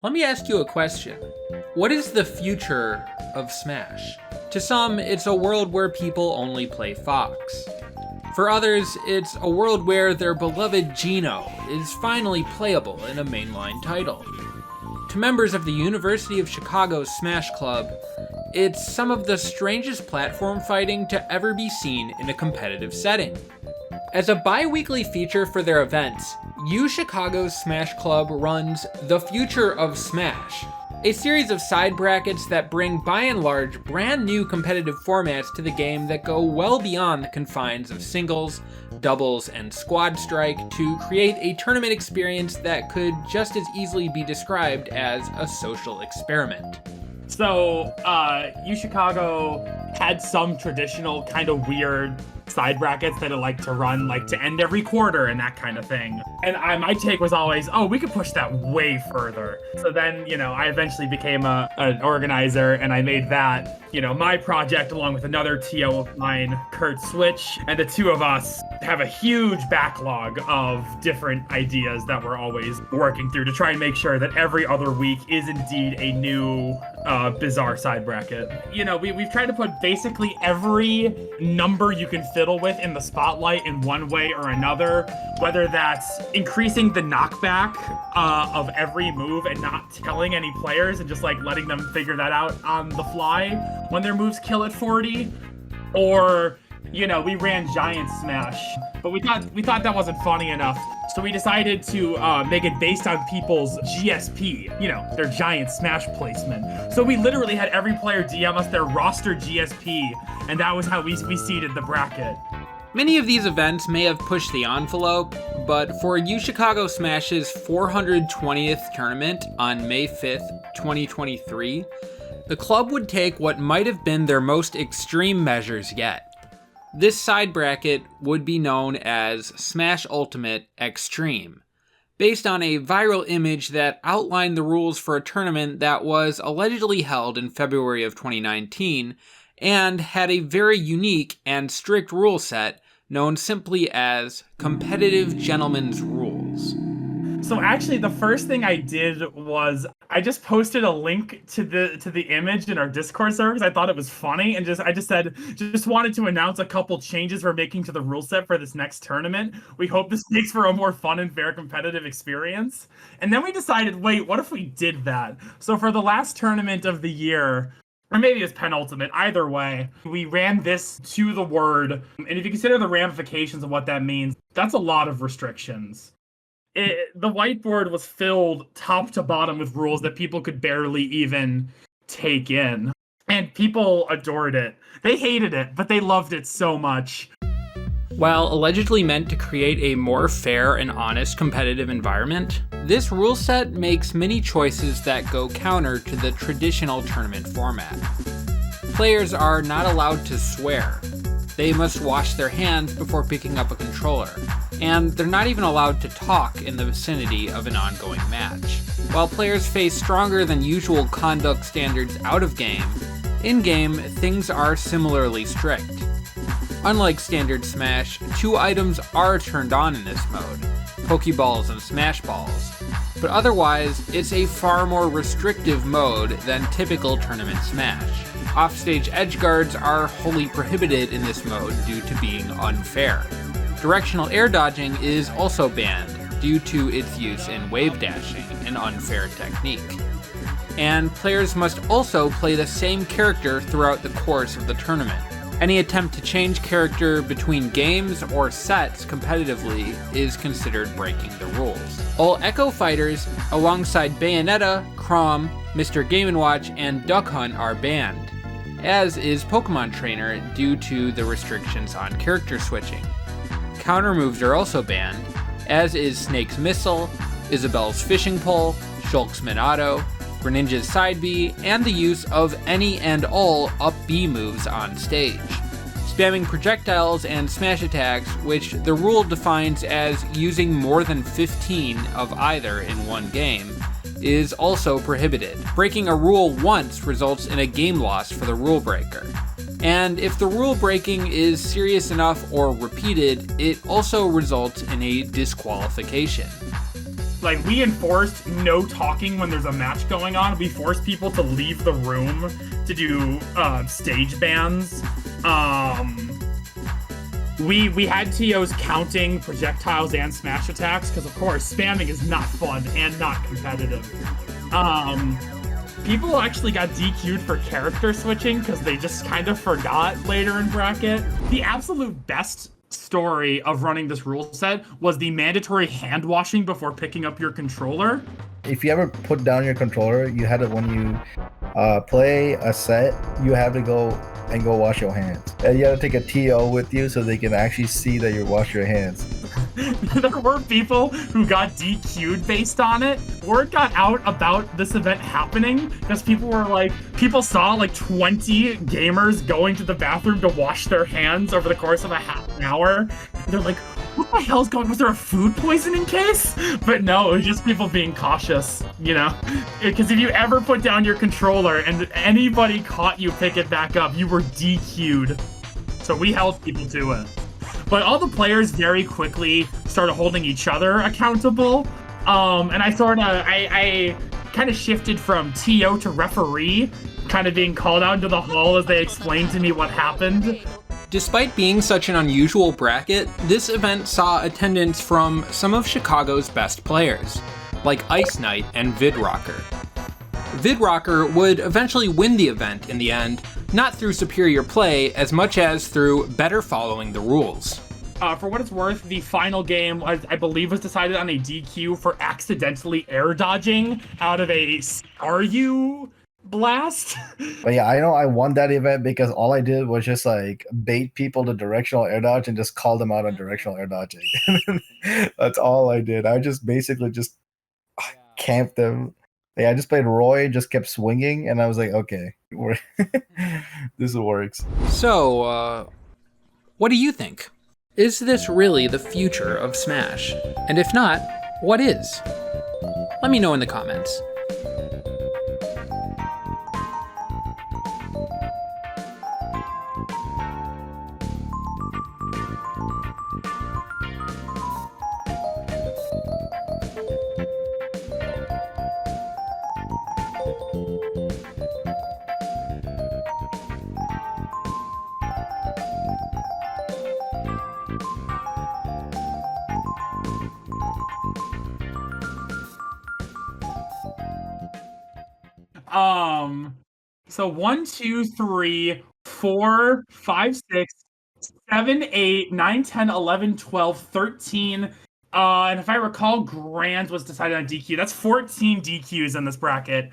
Let me ask you a question. What is the future of Smash? To some, it's a world where people only play Fox. For others, it's a world where their beloved Geno is finally playable in a mainline title. To members of the University of Chicago's Smash Club, it's some of the strangest platform fighting to ever be seen in a competitive setting. As a bi-weekly feature for their events, Chicago's Smash Club runs The Future of Smash, a series of side brackets that bring by and large brand new competitive formats to the game that go well beyond the confines of singles, doubles, and squad strike to create a tournament experience that could just as easily be described as a social experiment. So, Chicago had some traditional kind of weird side brackets that it liked to run, like to end every quarter and that kind of thing. And my take was always, we could push that way further. So then, I eventually became an organizer, and I made that, my project along with another TO of mine, Kurt Switch, and the two of us have a huge backlog of different ideas that we're always working through to try and make sure that every other week is indeed a new bizarre side bracket. We've tried to put basically every number you can fiddle with in the spotlight in one way or another, whether that's increasing the knockback of every move and not telling any players and just like letting them figure that out on the fly when their moves kill at 40, or we ran Giant Smash, but we thought that wasn't funny enough. So we decided to make it based on people's GSP, their Giant Smash placement. So we literally had every player DM us their roster GSP, and that was how we seeded the bracket. Many of these events may have pushed the envelope, but for Chicago Smash's 420th tournament on May 5th, 2023, the club would take what might have been their most extreme measures yet. This side bracket would be known as Smash Ultimate Extreme, based on a viral image that outlined the rules for a tournament that was allegedly held in February of 2019 and had a very unique and strict rule set known simply as Competitive Gentlemen's Rules. So actually, the first thing I did was I just posted a link to the image in our Discord server because I thought it was funny, and I just wanted to announce a couple changes we're making to the rule set for this next tournament. We hope this makes for a more fun and fair competitive experience. And then we decided, wait, what if we did that? So for the last tournament of the year, or maybe it's penultimate, either way, we ran this to the word. And if you consider the ramifications of what that means, that's a lot of restrictions. The whiteboard was filled top to bottom with rules that people could barely even take in. And people adored it. They hated it, but they loved it so much. While allegedly meant to create a more fair and honest competitive environment, this rule set makes many choices that go counter to the traditional tournament format. Players are not allowed to swear. They must wash their hands before picking up a controller, and they're not even allowed to talk in the vicinity of an ongoing match. While players face stronger than usual conduct standards out of game, in-game things are similarly strict. Unlike standard Smash, two items are turned on in this mode, Pokeballs and Smash Balls, but otherwise it's a far more restrictive mode than typical tournament Smash. Offstage edge guards are wholly prohibited in this mode due to being unfair. Directional air dodging is also banned due to its use in wave dashing, an unfair technique. And players must also play the same character throughout the course of the tournament. Any attempt to change character between games or sets competitively is considered breaking the rules. All Echo fighters, alongside Bayonetta, Chrom, Mr. Game & Watch, and Duck Hunt are banned, as is Pokemon Trainer due to the restrictions on character switching. Counter moves are also banned, as is Snake's Missile, Isabelle's Fishing Pole, Shulk's Minato, Greninja's Side B, and the use of any and all up B moves on stage. Spamming projectiles and smash attacks, which the rule defines as using more than 15 of either in one game, is also prohibited. Breaking a rule once results in a game loss for the rule breaker. And if the rule breaking is serious enough or repeated, it also results in a disqualification. Like, we enforced no talking when there's a match going on. We forced people to leave the room to do stage bans. We had TOs counting projectiles and smash attacks, because of course spamming is not fun and not competitive. People actually got DQ'd for character switching because they just kind of forgot later in bracket. The absolute best story of running this rule set was the mandatory hand washing before picking up your controller. If you ever put down your controller, you had to, when you play a set, you have to go wash your hands. And you have to take a TO with you so they can actually see that you wash your hands. There were people who got DQ'd based on it. Word got out about this event happening because people saw like 20 gamers going to the bathroom to wash their hands over the course of a half an hour. And they're like, what the hell's going on? Was there a food poisoning case? But no, it was just people being cautious, you know? Because if you ever put down your controller and anybody caught you pick it back up, you were DQ'd. So we held people to it. But all the players very quickly started holding each other accountable. And I kind of shifted from TO to referee, kind of being called out into the hall as they explained to me what happened. Despite being such an unusual bracket, this event saw attendance from some of Chicago's best players, like Ice Knight and Vidrocker. Vidrocker would eventually win the event in the end, not through superior play as much as through better following the rules. For what it's worth, the final game, I believe, was decided on a DQ for accidentally air dodging out of a Staryu blast. But yeah, I know I won that event because all I did was just like bait people to directional air dodge and just call them out on directional air dodging. That's all I did. I just basically just camped them. Yeah, I just played Roy, just kept swinging, and I was like, okay, this works. So, what do you think? Is this really the future of Smash? And if not, what is? Let me know in the comments. So 1, 2, 3, 4, 5, 6, 7, 8, 9, 10, 11, 12, 13. And if I recall, Grand was decided on DQ. That's 14 DQs in this bracket.